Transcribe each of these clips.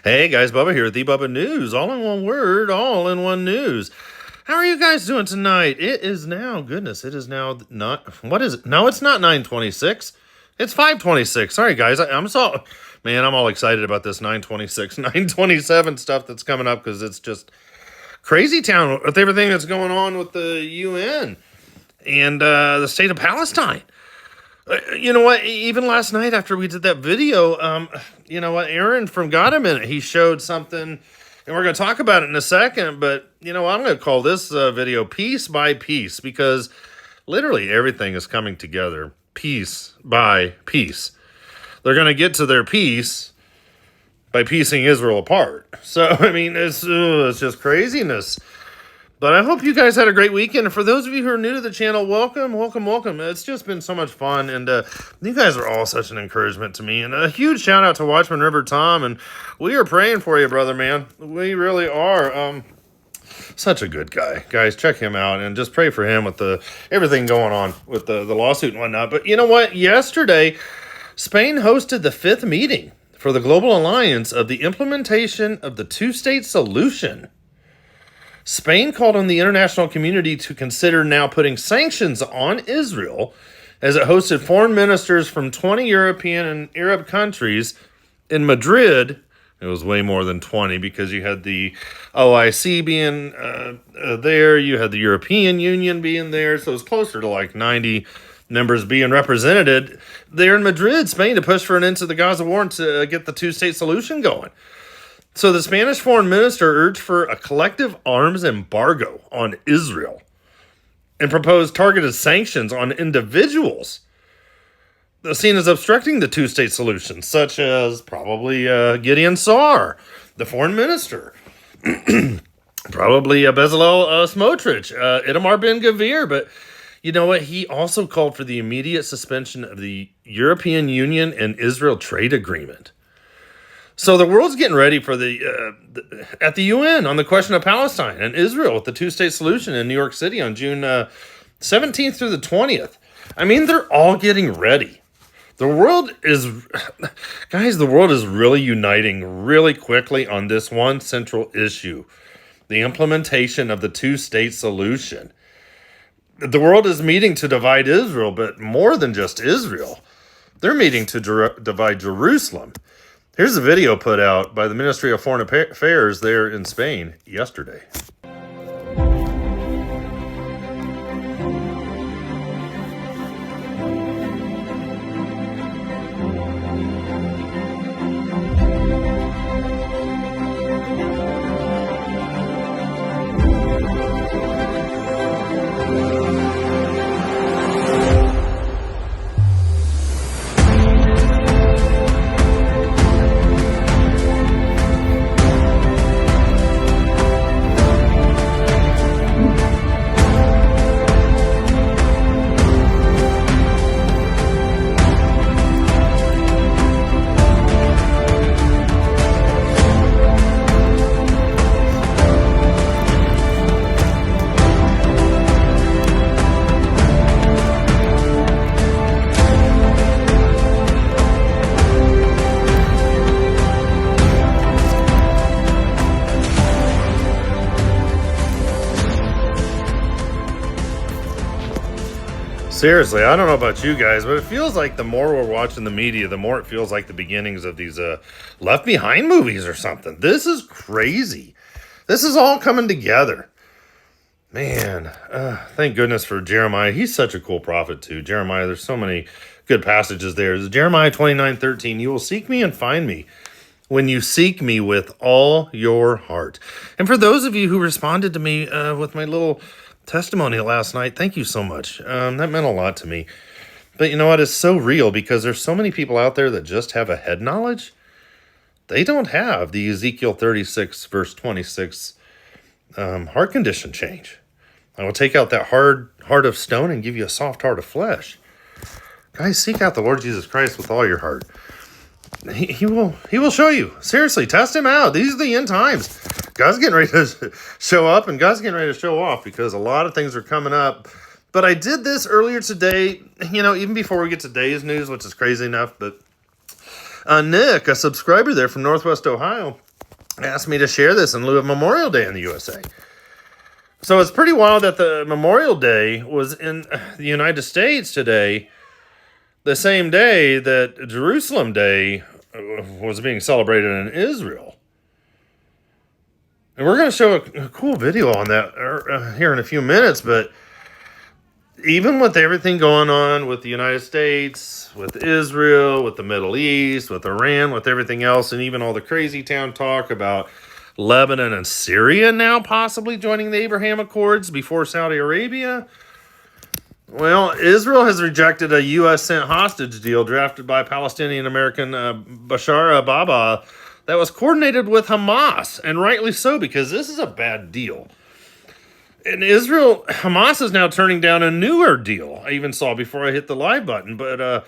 Hey guys, Bubba here, the BubbaNews, all in one word, all in one news. How are you guys doing tonight? It is now, goodness, it is now not, what is it? No, it's not 9:26. It's 5:26. Sorry guys, I'm all excited about this 9:26, 9:27 stuff that's coming up because it's just crazy town with everything that's going on with the UN and the state of Palestine. You know what? Even last night after we did that video, you know what? Aaron from Got a Minute, he showed something, and we're going to talk about it in a second. But you know, I'm going to call this video piece by piece because literally everything is coming together piece by piece. They're going to get to their peace by piecing Israel apart. So I mean, it's just craziness. But I hope you guys had a great weekend. And for those of you who are new to the channel, welcome, welcome, welcome. It's just been so much fun. And you guys are all such an encouragement to me. And a huge shout out to Watchman River Tom. And we are praying for you, brother, man. We really are. Such a good guy. Guys, check him out. And just pray for him with everything going on with the lawsuit and whatnot. But you know what? Yesterday, Spain hosted the 5th meeting for the Global Alliance of the implementation of the two-state solution. Spain called on the international community to consider now putting sanctions on Israel as it hosted foreign ministers from 20 European and Arab countries in Madrid. It was way more than 20 because you had the OIC being there, you had the European Union being there, so it was closer to like 90 members being represented there in Madrid, Spain, to push for an end to the Gaza war and to get the two-state solution going. So the Spanish foreign minister urged for a collective arms embargo on Israel and proposed targeted sanctions on individuals seen as obstructing the two-state solution, such as probably Gideon Saar, the foreign minister, probably Bezalel Smotrich, Itamar Ben-Gvir, but you know what? He also called for the immediate suspension of the European Union and Israel trade agreement. So the world's getting ready for at the UN on the question of Palestine and Israel with the two-state solution in New York City on June 17th through the 20th. I mean, they're all getting ready. The world is really uniting really quickly on this one central issue, the implementation of the two-state solution. The world is meeting to divide Israel, but more than just Israel. They're meeting to divide Jerusalem. Here's a video put out by the Ministry of Foreign Affairs there in Spain yesterday. Seriously, I don't know about you guys, but it feels like the more we're watching the media, the more it feels like the beginnings of these Left Behind movies or something. This is crazy. This is all coming together. Man, thank goodness for Jeremiah. He's such a cool prophet too. Jeremiah, there's so many good passages there. Jeremiah 29:13, you will seek me and find me when you seek me with all your heart. And for those of you who responded to me with my little testimony last night, thank you so much. That meant a lot to me. But you know what? It's so real because there's so many people out there that just have a head knowledge. They don't have the Ezekiel 36 verse 26 heart condition change. I will take out that hard heart of stone and give you a soft heart of flesh. Guys, seek out the Lord Jesus Christ with all your heart. He will show you. Seriously, test him out. These are the end times. God's getting ready to show up and God's getting ready to show off because a lot of things are coming up. But I did this earlier today, even before we get to today's news, which is crazy enough. But Nick, a subscriber there from Northwest Ohio, asked me to share this in lieu of Memorial Day in the USA. So it's pretty wild that the Memorial Day was in the United States today, the same day that Jerusalem Day was being celebrated in Israel. And we're going to show a cool video on that here in a few minutes, but even with everything going on with the United States, with Israel, with the Middle East, with Iran, with everything else, and even all the crazy town talk about Lebanon and Syria now possibly joining the Abraham Accords before Saudi Arabia. Well, Israel has rejected a U.S.-sent hostage deal drafted by Palestinian American Bashar al-Baba that was coordinated with Hamas, and rightly so, because this is a bad deal. In Israel, Hamas is now turning down a newer deal. I even saw before I hit the live button. But,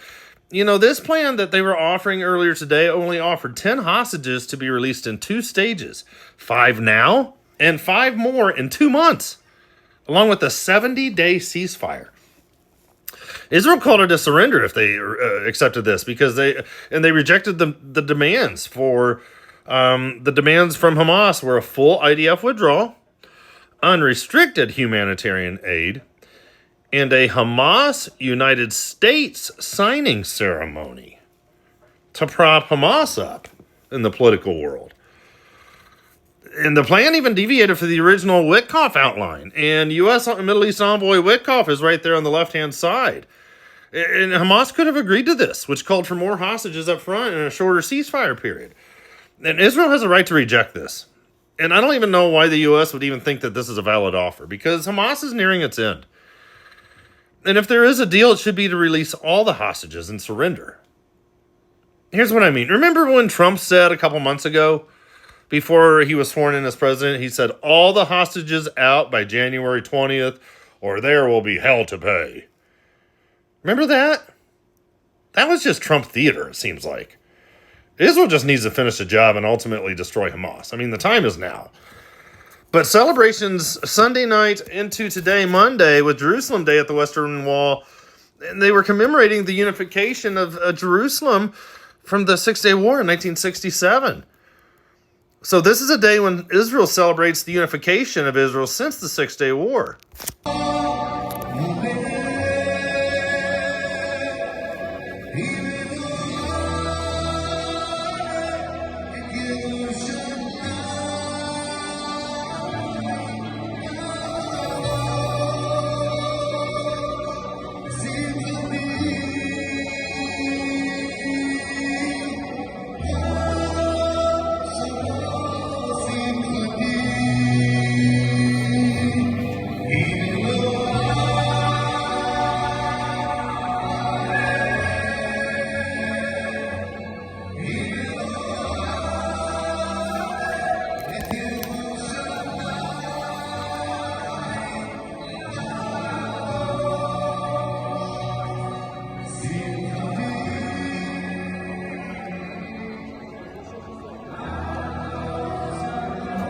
this plan that they were offering earlier today only offered 10 hostages to be released in 2 stages. 5 now and 5 more in 2 months, along with a 70-day ceasefire. Israel called it a surrender if they accepted this, because they rejected the demands for the demands from Hamas were a full IDF withdrawal, unrestricted humanitarian aid, and a Hamas United States signing ceremony to prop Hamas up in the political world. And the plan even deviated from the original Witkoff outline. And U.S. Middle East envoy Witkoff is right there on the left-hand side. And Hamas could have agreed to this, which called for more hostages up front and a shorter ceasefire period. And Israel has a right to reject this. And I don't even know why the U.S. would even think that this is a valid offer, because Hamas is nearing its end. And if there is a deal, it should be to release all the hostages and surrender. Here's what I mean. Remember when Trump said a couple months ago, before he was sworn in as president, he said, all the hostages out by January 20th, or there will be hell to pay. Remember that? That was just Trump theater, it seems like. Israel just needs to finish the job and ultimately destroy Hamas. I mean, the time is now. But celebrations Sunday night into today, Monday, with Jerusalem Day at the Western Wall, and they were commemorating the unification of Jerusalem from the Six-Day War in 1967. So this is a day when Israel celebrates the unification of Israel since the Six-Day War.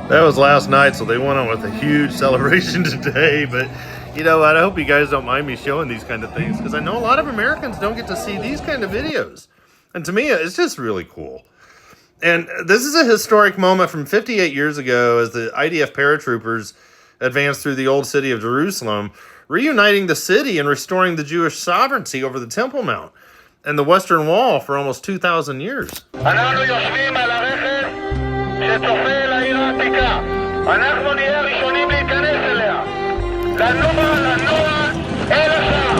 That was last night, so they went on with a huge celebration today. But, I hope you guys don't mind me showing these kind of things, because I know a lot of Americans don't get to see these kind of videos. And to me, it's just really cool. And this is a historic moment from 58 years ago as the IDF paratroopers advanced through the old city of Jerusalem, reuniting the city and restoring the Jewish sovereignty over the Temple Mount and the Western Wall for almost 2,000 years. אנחנו נהיה הראשונים להיכנס אליה. לנוע אל השער.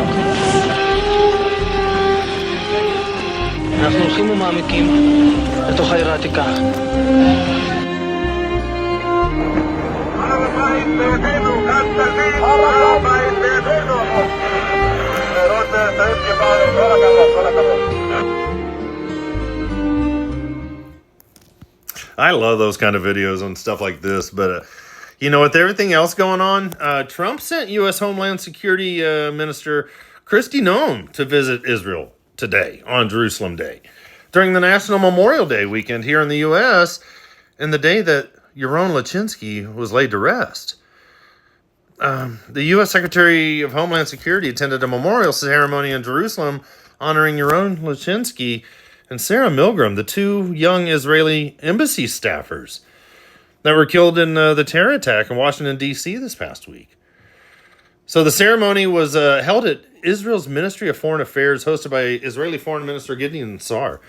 אנחנו הולכים ומעמיקים לתוך העיר העתיקה. הר הבית בידינו, כאן תלמיד, הר הבית בידינו. לראות תאים כפיים, כל הכבוד, כל הכבוד. I love those kind of videos and stuff like this, but with everything else going on, Trump sent U.S. Homeland Security Minister Kristi Noem to visit Israel today on Jerusalem Day during the National Memorial Day weekend here in the U.S. and the day that Yaron Lachinsky was laid to rest. The U.S. Secretary of Homeland Security attended a memorial ceremony in Jerusalem honoring Yaron Lachinsky and Sarah Milgram, the 2 young Israeli embassy staffers that were killed in the terror attack in Washington, D.C. this past week. So the ceremony was held at Israel's Ministry of Foreign Affairs, hosted by Israeli Foreign Minister Gideon Sa'ar.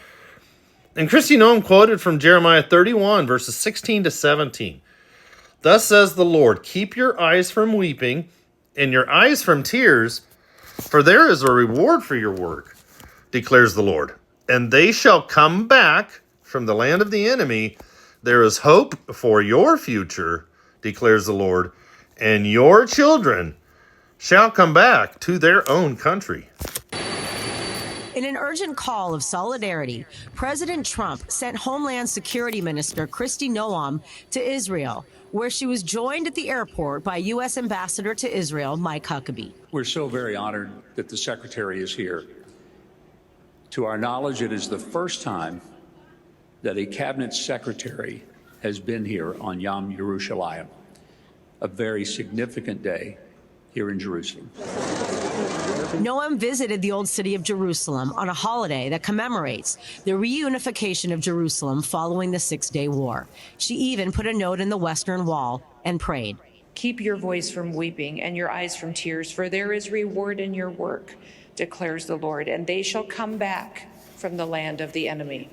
And Kristi Noem quoted from Jeremiah 31, verses 16 to 17. Thus says the Lord, keep your eyes from weeping and your eyes from tears, for there is a reward for your work, declares the Lord. And they shall come back from the land of the enemy. There is hope for your future, declares the Lord, and your children shall come back to their own country. In an urgent call of solidarity, President Trump sent Homeland Security Minister Kristi Noem to Israel, where she was joined at the airport by U.S. Ambassador to Israel, Mike Huckabee. We're so very honored that the Secretary is here. To our knowledge, it is the first time that a Cabinet Secretary has been here on Yom Yerushalayim, a very significant day here in Jerusalem. Noem visited the Old City of Jerusalem on a holiday that commemorates the reunification of Jerusalem following the Six-Day War. She even put a note in the Western Wall and prayed. Keep your voice from weeping and your eyes from tears, for there is reward in your work, declares the Lord, and they shall come back from the land of the enemy.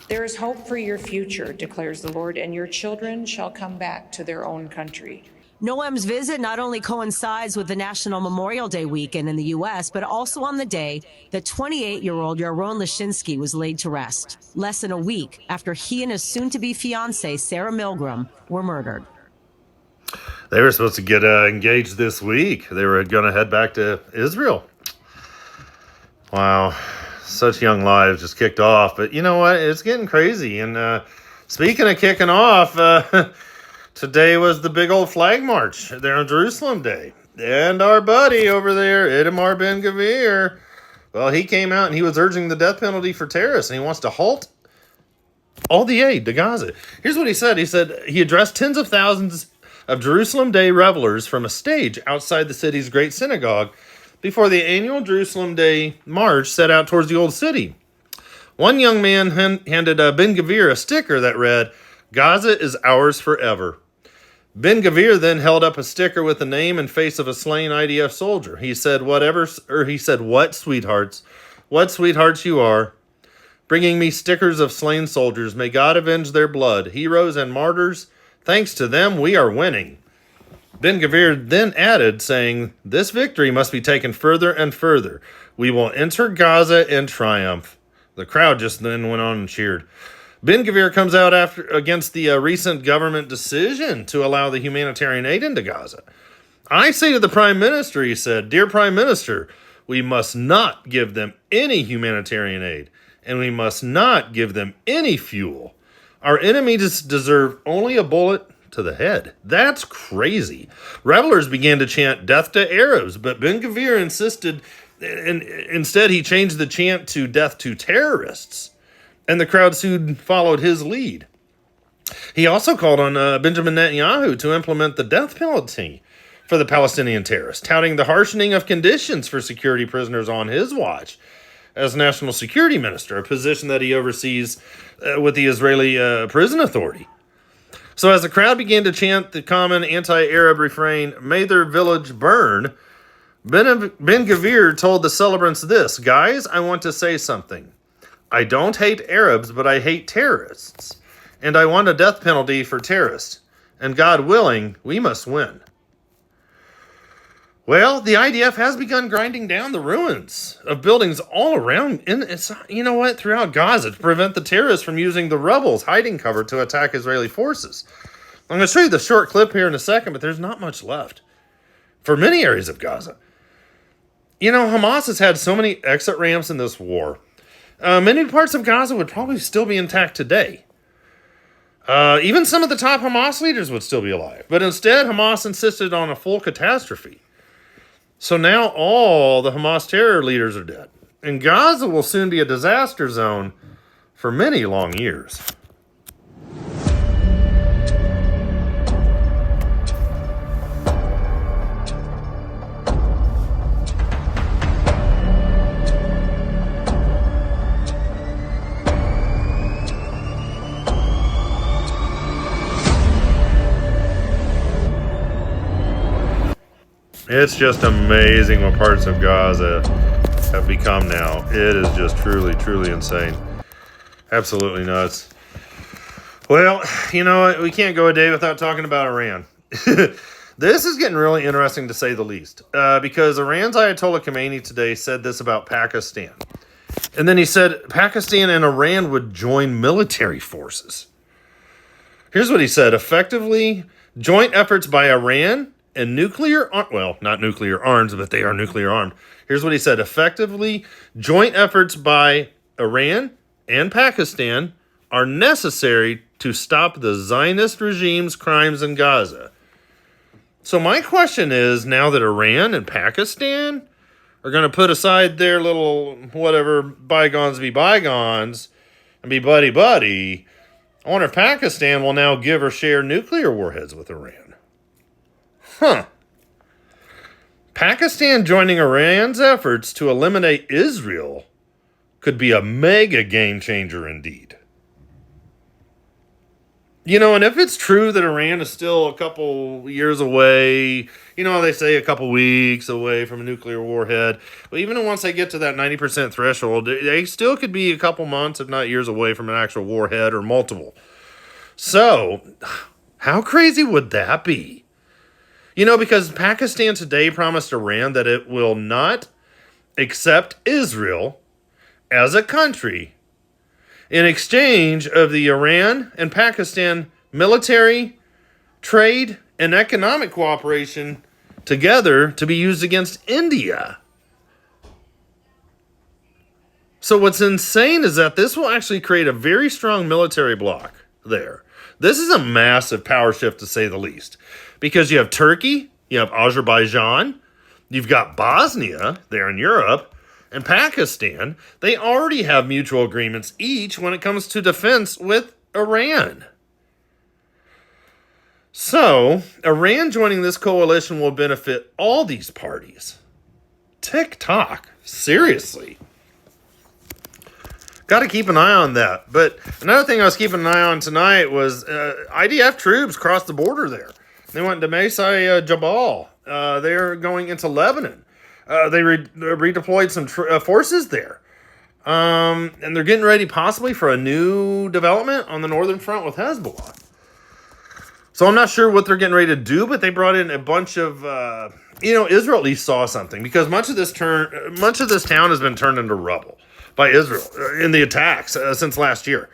There is hope for your future, declares the Lord, and your children shall come back to their own country. Noem's visit not only coincides with the National Memorial Day weekend in the U.S., but also on the day that 28-year-old Yaron Lashinsky was laid to rest, less than a week after he and his soon-to-be fiancée, Sarah Milgram, were murdered. They were supposed to get engaged this week. They were going to head back to Israel. Wow. Such young lives just kicked off. But you know what? It's getting crazy. And speaking of kicking off, today was the big old flag march there on Jerusalem Day. And our buddy over there, Itamar Ben-Gvir, well, he came out and he was urging the death penalty for terrorists. And he wants to halt all the aid to Gaza. Here's what he said. He said he addressed tens of thousands of Jerusalem Day revelers from a stage outside the city's great synagogue before the annual Jerusalem Day march set out towards the old city. One young man handed Ben-Gvir a sticker that read, Gaza is ours forever. Ben-Gvir then held up a sticker with the name and face of a slain IDF soldier. He said, what sweethearts you are, bringing me stickers of slain soldiers. May God avenge their blood, heroes and martyrs. Thanks to them, we are winning. Ben-Gvir then added, saying, this victory must be taken further and further. We will enter Gaza in triumph. The crowd just then went on and cheered. Ben-Gvir comes out against the recent government decision to allow the humanitarian aid into Gaza. I say to the Prime Minister, he said, Dear Prime Minister, we must not give them any humanitarian aid, and we must not give them any fuel. Our enemies deserve only a bullet to the head. That's crazy. Revelers began to chant death to Arabs, but Ben-Gvir insisted, and instead he changed the chant to death to terrorists. And the crowd soon followed his lead. He also called on Benjamin Netanyahu to implement the death penalty for the Palestinian terrorists, touting the harshening of conditions for security prisoners on his watch as National Security Minister, a position that he oversees with the Israeli Prison Authority. So as the crowd began to chant the common anti-Arab refrain, may their village burn, Ben-Gvir told the celebrants this, guys, I want to say something. I don't hate Arabs, but I hate terrorists. And I want a death penalty for terrorists. And God willing, we must win. Well, the IDF has begun grinding down the ruins of buildings all around, throughout Gaza to prevent the terrorists from using the rubble hiding cover to attack Israeli forces. I'm going to show you the short clip here in a second, but there's not much left for many areas of Gaza. Hamas has had so many exit ramps in this war. Many parts of Gaza would probably still be intact today. Even some of the top Hamas leaders would still be alive. But instead, Hamas insisted on a full catastrophe. So now all the Hamas terror leaders are dead. And Gaza will soon be a disaster zone for many long years. It's just amazing what parts of Gaza have become now. It is just truly, truly insane. Absolutely nuts. Well, you know what? We can't go a day without talking about Iran. This is getting really interesting, to say the least, because Iran's Ayatollah Khomeini today said this about Pakistan. And then he said Pakistan and Iran would join military forces. Here's what he said. Effectively, joint efforts by Iran and not nuclear arms, but they are nuclear armed. Here's what he said. Effectively, joint efforts by Iran and Pakistan are necessary to stop the Zionist regime's crimes in Gaza. So my question is, now that Iran and Pakistan are going to put aside their little whatever bygones be bygones and be buddy-buddy, I wonder if Pakistan will now give or share nuclear warheads with Iran. Pakistan joining Iran's efforts to eliminate Israel could be a mega game changer indeed. You know, and if it's true that Iran is still a couple years away, you know, they say a couple weeks away from a nuclear warhead. But even once they get to that 90% threshold, they still could be a couple months, if not years, away from an actual warhead or multiple. So, how crazy would that be? You know, because Pakistan today promised Iran that it will not accept Israel as a country in exchange of the Iran and Pakistan military, trade, and economic cooperation together to be used against India. So what's insane is that this will actually create a very strong military bloc there. This is a massive power shift, to say the least, because you have Turkey, you have Azerbaijan, you've got Bosnia there in Europe, and Pakistan. They already have mutual agreements each when it comes to defense with Iran. So, Iran joining this coalition will benefit all these parties. TikTok, seriously. Got to keep an eye on that. But another thing I was keeping an eye on tonight was IDF troops crossed the border there. They went to Mesai Jabal. They're going into Lebanon. They redeployed some forces there. And they're getting ready possibly for a new development on the northern front with Hezbollah. So I'm not sure what they're getting ready to do, but they brought in a bunch of, Israel at least saw something, because much of this town has been turned into rubble by Israel in the attacks since last year.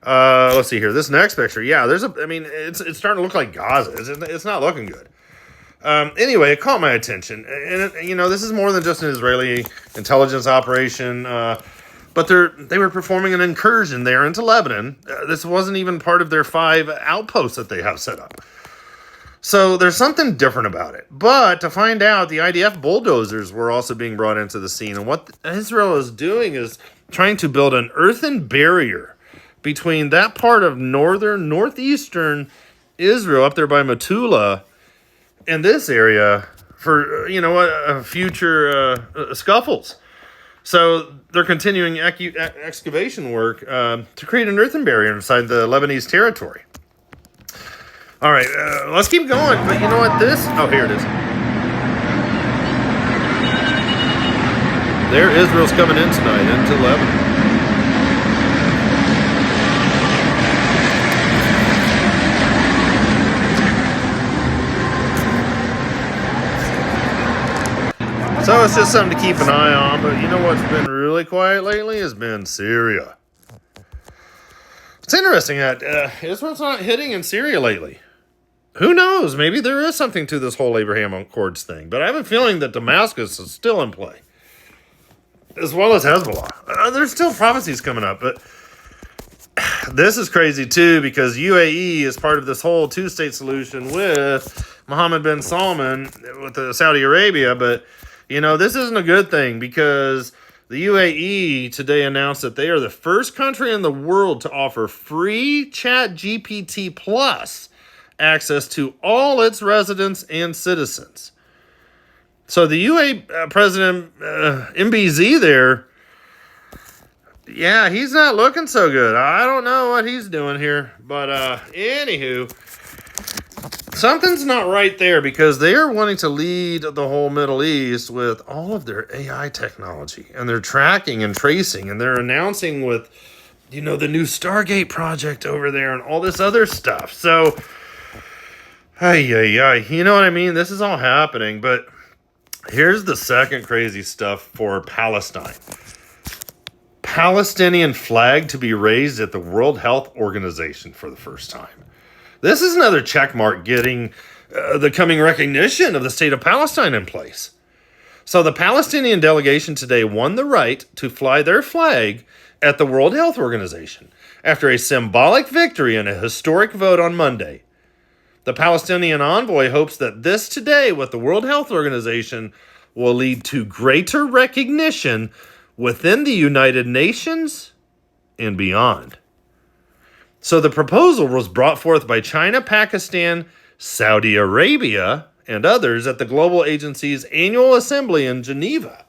Let's see here. This next picture. Yeah, it's starting to look like Gaza. It's not looking good. Anyway, it caught my attention. And, this is more than just an Israeli intelligence operation. But they were performing an incursion there into Lebanon. This wasn't even part of their 5 outposts that they have set up. So there's something different about it. But to find out, the IDF bulldozers were also being brought into the scene. And what Israel is doing is trying to build an earthen barrier between that part of northeastern Israel up there by Metula and this area for, future scuffles. So they're continuing excavation work to create an earthen barrier inside the Lebanese territory. All right, let's keep going. But you know what? Here it is. There, Israel's coming in tonight into Lebanon. So it's just something to keep an eye on, but you know what's been really quiet lately has been Syria. It's interesting that Israel's not hitting in Syria lately. Who knows? Maybe there is something to this whole Abraham Accords thing, but I have a feeling that Damascus is still in play, as well as Hezbollah. There's still prophecies coming up, but this is crazy too, because UAE is part of this whole two-state solution with Mohammed bin Salman with Saudi Arabia, but this isn't a good thing, because the UAE today announced that they are the first country in the world to offer free ChatGPT Plus access to all its residents and citizens. So the UAE President MBZ there, yeah, he's not looking so good. I don't know what he's doing here, but anywho, something's not right there, because they are wanting to lead the whole Middle East with all of their AI technology and their tracking and tracing, and they're announcing with, the new Stargate project over there and all this other stuff. So, you know what I mean? This is all happening, but here's the second crazy stuff for Palestine. Palestinian flag to be raised at the World Health Organization for the first time. This is another check mark getting the coming recognition of the state of Palestine in place. So the Palestinian delegation today won the right to fly their flag at the World Health Organization after a symbolic victory in a historic vote on Monday. The Palestinian envoy hopes that this today with the World Health Organization will lead to greater recognition within the United Nations and beyond. So the proposal was brought forth by China, Pakistan, Saudi Arabia, and others at the Global Agency's annual assembly in Geneva.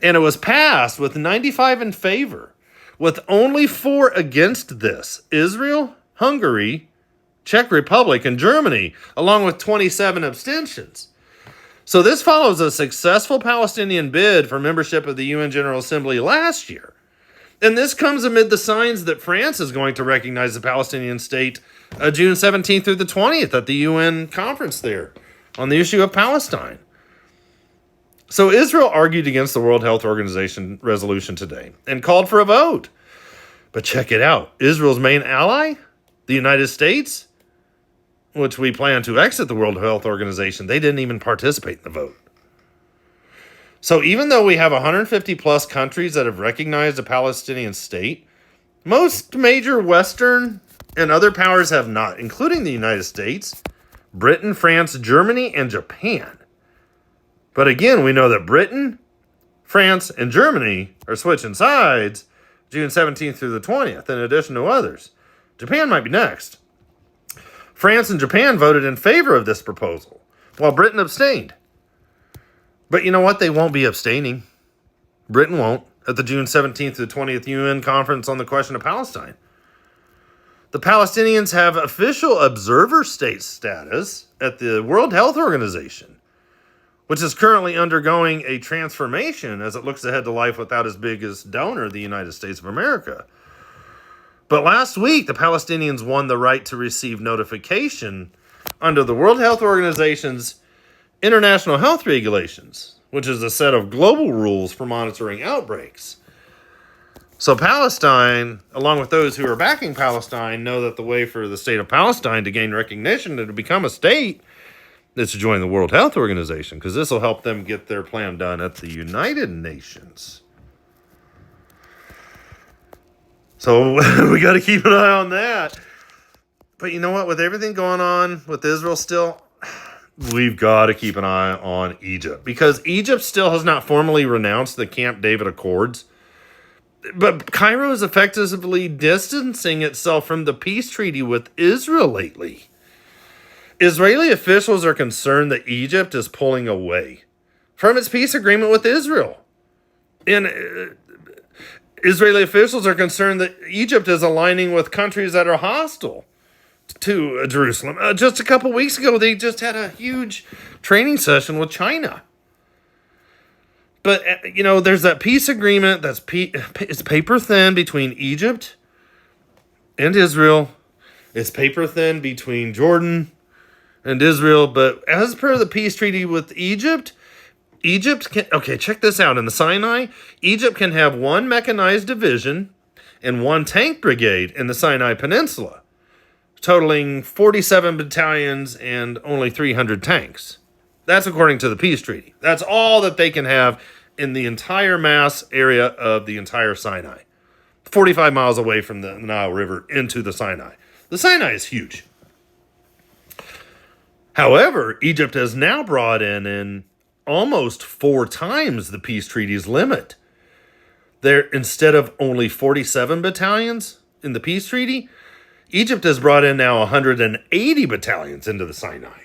And it was passed with 95 in favor, with only 4 against this: Israel, Hungary, Czech Republic, and Germany, along with 27 abstentions. So this follows a successful Palestinian bid for membership of the UN General Assembly last year. And this comes amid the signs that France is going to recognize the Palestinian state June 17th through the 20th at the UN conference there on the issue of Palestine. So Israel argued against the World Health Organization resolution today and called for a vote. But check it out. Israel's main ally, the United States, which we plan to exit the World Health Organization, they didn't even participate in the vote. So even though we have 150 plus countries that have recognized a Palestinian state, most major Western and other powers have not, including the United States, Britain, France, Germany, and Japan. But again, we know that Britain, France, and Germany are switching sides June 17th through the 20th, in addition to others. Japan might be next. France and Japan voted in favor of this proposal, while Britain abstained. But you know what? They won't be abstaining. Britain won't at the June 17th to the 20th UN conference on the question of Palestine. The Palestinians have official observer state status at the World Health Organization, which is currently undergoing a transformation as it looks ahead to life without its biggest donor, the United States of America. But last week, the Palestinians won the right to receive notification under the World Health Organization's international health regulations, which is a set of global rules for monitoring outbreaks. So Palestine, along with those who are backing Palestine, know that the way for the state of Palestine to gain recognition and to become a state is to join the World Health Organization, because this will help them get their plan done at the United Nations. So we got to keep an eye on that. But you know what? With everything going on with Israel still, we've got to keep an eye on Egypt, because Egypt still has not formally renounced the Camp David Accords. But Cairo is effectively distancing itself from the peace treaty with Israel lately. Israeli officials are concerned that Egypt is pulling away from its peace agreement with Israel. And Israeli officials are concerned that Egypt is aligning with countries that are hostile to Jerusalem. Just a couple weeks ago, they just had a huge training session with China. But, there's that peace agreement that's it's paper thin between Egypt and Israel. It's paper thin between Jordan and Israel. But as per the peace treaty with Egypt can... Okay, check this out. In the Sinai, Egypt can have 1 mechanized division and 1 tank brigade in the Sinai Peninsula, totaling 47 battalions and only 300 tanks. That's according to the peace treaty. That's all that they can have in the entire mass area of the entire Sinai. 45 miles away from the Nile River into the Sinai. The Sinai is huge. However, Egypt has now brought in almost 4 times the peace treaty's limit. Instead of only 47 battalions in the peace treaty, Egypt has brought in now 180 battalions into the Sinai.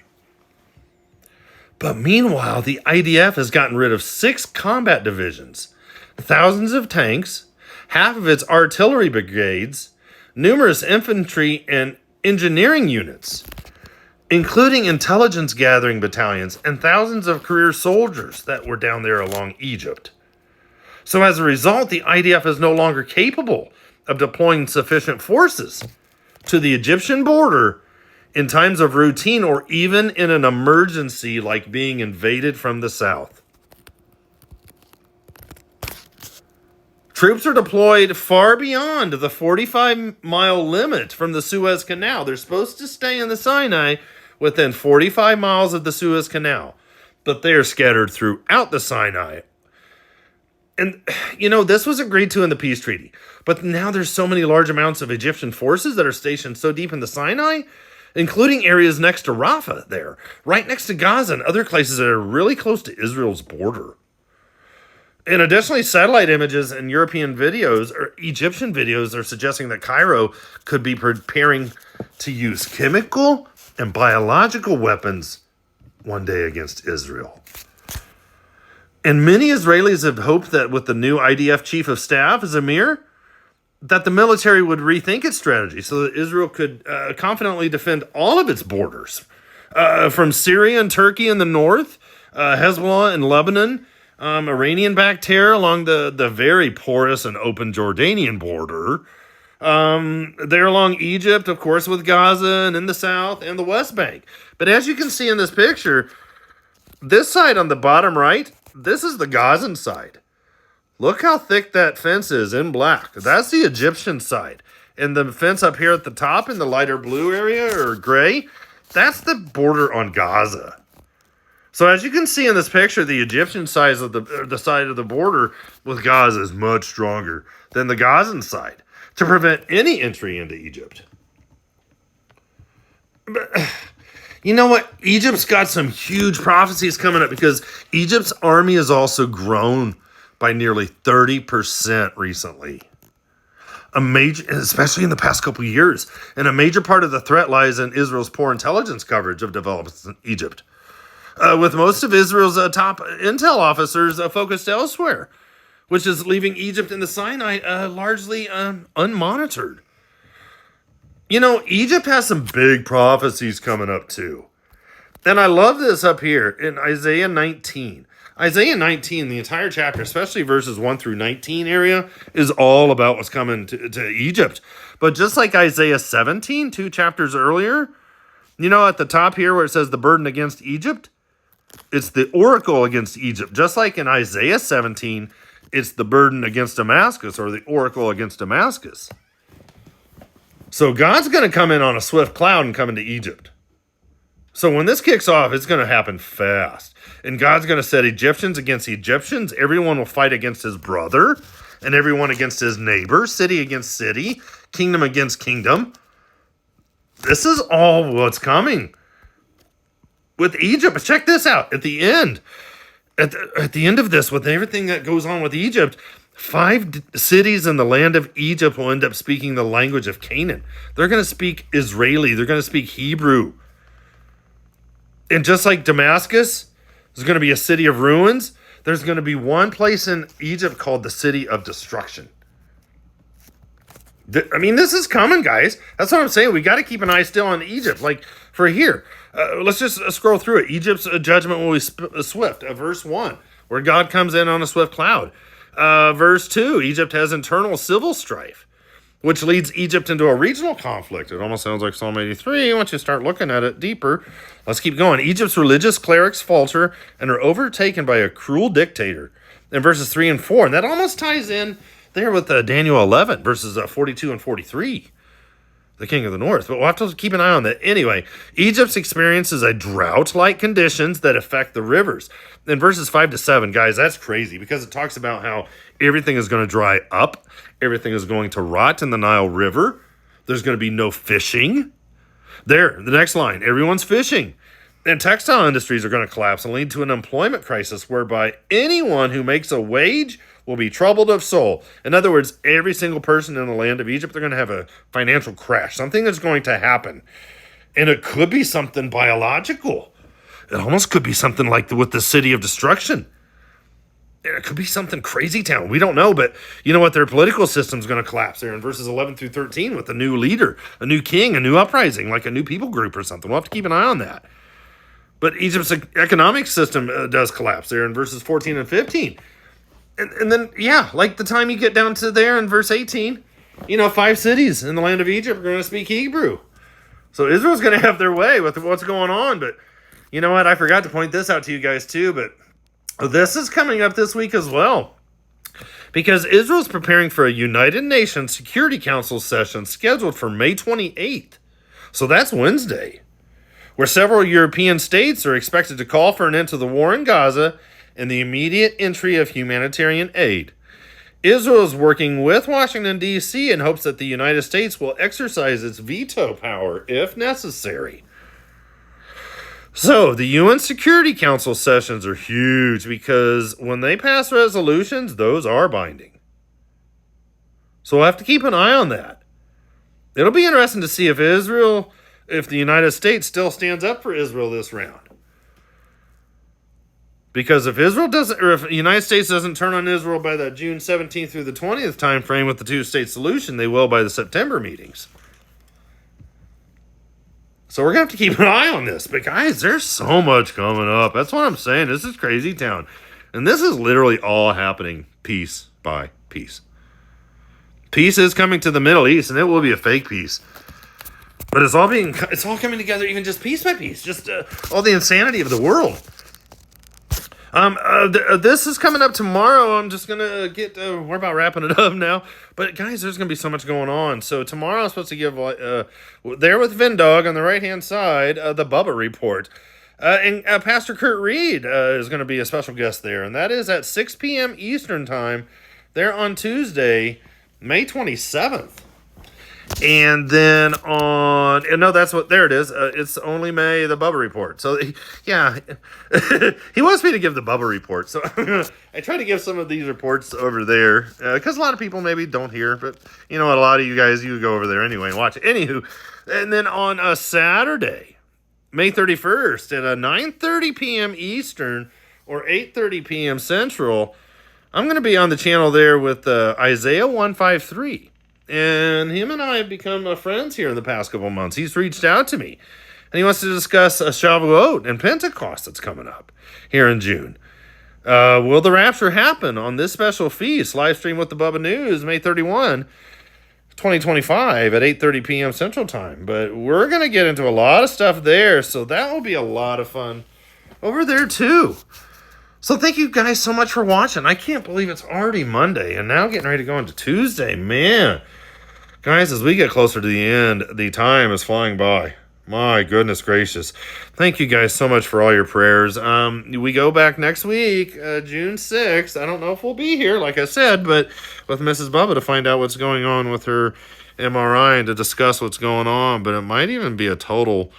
But meanwhile, the IDF has gotten rid of 6 combat divisions, thousands of tanks, half of its artillery brigades, numerous infantry and engineering units. including intelligence gathering battalions and thousands of career soldiers that were down there along Egypt. So as a result, the IDF is no longer capable of deploying sufficient forces to the Egyptian border in times of routine or even in an emergency like being invaded from the south. Troops are deployed far beyond the 45-mile limit from the Suez Canal. They're supposed to stay in the Sinai within 45 miles of the Suez Canal, but they are scattered throughout the Sinai. And, this was agreed to in the peace treaty. But now there's so many large amounts of Egyptian forces that are stationed so deep in the Sinai, including areas next to Rafah there, right next to Gaza and other places that are really close to Israel's border. And additionally, satellite images and European videos, or Egyptian videos, are suggesting that Cairo could be preparing to use chemical and biological weapons one day against Israel. And many Israelis have hoped that with the new IDF chief of staff, Zamir, that the military would rethink its strategy so that Israel could confidently defend all of its borders. From Syria and Turkey in the north, Hezbollah in Lebanon, Iranian-backed terror along the very porous and open Jordanian border. There along Egypt, of course, with Gaza and in the south and the West Bank. But as you can see in this picture, this side on the bottom right, this is the Gazan side. Look how thick that fence is in black. That's the Egyptian side. And the fence up here at the top in the lighter blue area or gray, that's the border on Gaza. So as you can see in this picture, the Egyptian side of the side of the border with Gaza is much stronger than the Gazan side to prevent any entry into Egypt. But you know what? Egypt's got some huge prophecies coming up because Egypt's army has also grown by nearly 30% recently. Especially in the past couple of years. And a major part of the threat lies in Israel's poor intelligence coverage of developments in Egypt. With most of Israel's top intel officers focused elsewhere, which is leaving Egypt and the Sinai largely unmonitored. Egypt has some big prophecies coming up too. And I love this up here in Isaiah 19. Isaiah 19, the entire chapter, especially verses 1 through 19 area, is all about what's coming to Egypt. But just like Isaiah 17, 2 chapters earlier, at the top here where it says the burden against Egypt, it's the oracle against Egypt. Just like in Isaiah 17, it's the burden against Damascus or the oracle against Damascus. So God's going to come in on a swift cloud and come into Egypt. So when this kicks off, it's going to happen fast. And God's going to set Egyptians against Egyptians. Everyone will fight against his brother and everyone against his neighbor, city against city, kingdom against kingdom. This is all what's coming with Egypt. But check this out. At the end of this, with everything that goes on with Egypt, 5 cities in the land of Egypt will end up speaking the language of Canaan. They're going to speak Israeli. They're going to speak Hebrew. And just like Damascus, there's going to be a city of ruins. There's going to be one place in Egypt called the city of destruction. This is coming, guys. That's what I'm saying. We got to keep an eye still on Egypt. Like for here, let's just scroll through it. Egypt's judgment will be swift. Verse 1, where God comes in on a swift cloud. Verse 2, Egypt has internal civil strife, which leads Egypt into a regional conflict. It almost sounds like Psalm 83 once you start looking at it deeper. Let's keep going. Egypt's religious clerics falter and are overtaken by a cruel dictator in verses 3 and 4. And that almost ties in there with Daniel 11, verses 42 and 43, the king of the north. But we'll have to keep an eye on that. Anyway, Egypt experiences a drought-like conditions that affect the rivers. In verses 5 to 7, guys, that's crazy because it talks about how everything is going to dry up. Everything is going to rot in the Nile River. There's going to be no fishing. There, the next line, everyone's fishing. And textile industries are going to collapse and lead to an employment crisis whereby anyone who makes a wage will be troubled of soul. In other words, every single person in the land of Egypt, they're going to have a financial crash. Something that's going to happen. And it could be something biological. It almost could be something like with the city of destruction. It could be something crazy town. We don't know, but you know what? Their political system's going to collapse there in verses 11 through 13 with a new leader, a new king, a new uprising, like a new people group or something. We'll have to keep an eye on that. But Egypt's economic system does collapse there in verses 14 and 15. And then, yeah, like the time you get down to there in verse 18, 5 cities in the land of Egypt are going to speak Hebrew. So Israel's going to have their way with what's going on. But you know what? I forgot to point this out to you guys too, but this is coming up this week as well, because Israel's preparing for a United Nations Security Council session scheduled for May 28th. So that's Wednesday, where several European states are expected to call for an end to the war in Gaza and the immediate entry of humanitarian aid. Israel is working with Washington, D.C. in hopes that the United States will exercise its veto power if necessary. So, the UN Security Council sessions are huge because when they pass resolutions, those are binding. So we'll have to keep an eye on that. It'll be interesting to see if the United States still stands up for Israel this round. Because if the United States doesn't turn on Israel by the June 17th through the 20th time frame with the two-state solution, they will by the September meetings. So we're going to have to keep an eye on this. But guys, there's so much coming up. That's what I'm saying. This is crazy town. And this is literally all happening piece by piece. Peace is coming to the Middle East, and it will be a fake peace. But it's all coming together even just piece by piece. Just all the insanity of the world. This is coming up tomorrow. I'm just gonna we're about wrapping it up now, but guys, there's gonna be so much going on. So tomorrow I'm supposed to give there with Vindog on the right hand side the Bubba report, and Pastor Kurt Reed is going to be a special guest there, and that is at 6 p.m. Eastern time there on Tuesday, May 27th. And then there it is. It's only May, the Bubba report. So, yeah, he wants me to give the Bubba report. So I try to give some of these reports over there because a lot of people maybe don't hear. But you know what? A lot of you guys, you go over there anyway and watch it. Anywho, and then on a Saturday, May 31st at 9:30 p.m. Eastern or 8:30 p.m. Central, I'm going to be on the channel there with Isaiah 153. And him and I have become friends here in the past couple months. He's reached out to me, and he wants to discuss Shavuot and Pentecost that's coming up here in June. Will the rapture happen on this special feast? Live stream with the BubbaNews, May 31, 2025 at 8:30 p.m. Central Time. But we're going to get into a lot of stuff there, so that will be a lot of fun over there too. So thank you guys so much for watching. I can't believe it's already Monday, and now getting ready to go into Tuesday. Man. Guys, as we get closer to the end, the time is flying by. My goodness gracious. Thank you guys so much for all your prayers. We go back next week, June 6th. I don't know if we'll be here, like I said, but with Mrs. Bubba to find out what's going on with her MRI and to discuss what's going on. But it might even be a total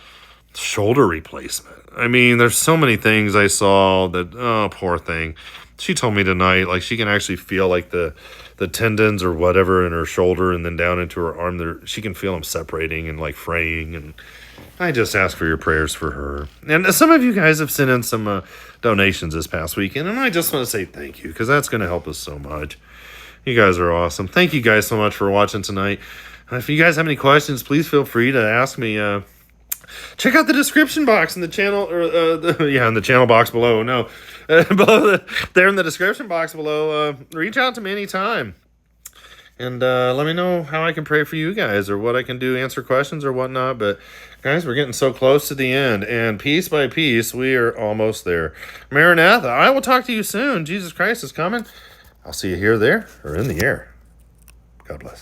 shoulder replacement. I mean, there's so many things I saw that, oh, poor thing. She told me tonight, like, she can actually feel, like, the tendons or whatever in her shoulder and then down into her arm. There, she can feel them separating and, like, fraying. And I just ask for your prayers for her. And some of you guys have sent in some donations this past weekend, and I just want to say thank you because that's going to help us so much. You guys are awesome. Thank you guys so much for watching tonight. If you guys have any questions, please feel free to ask me. Check out the description box in the channel, or in the channel box below. No, there in the description box below. Reach out to me anytime, and let me know how I can pray for you guys, or what I can do, answer questions or whatnot. But guys, we're getting so close to the end, and piece by piece, we are almost there. Maranatha, I will talk to you soon. Jesus Christ is coming. I'll see you here, there, or in the air. God bless.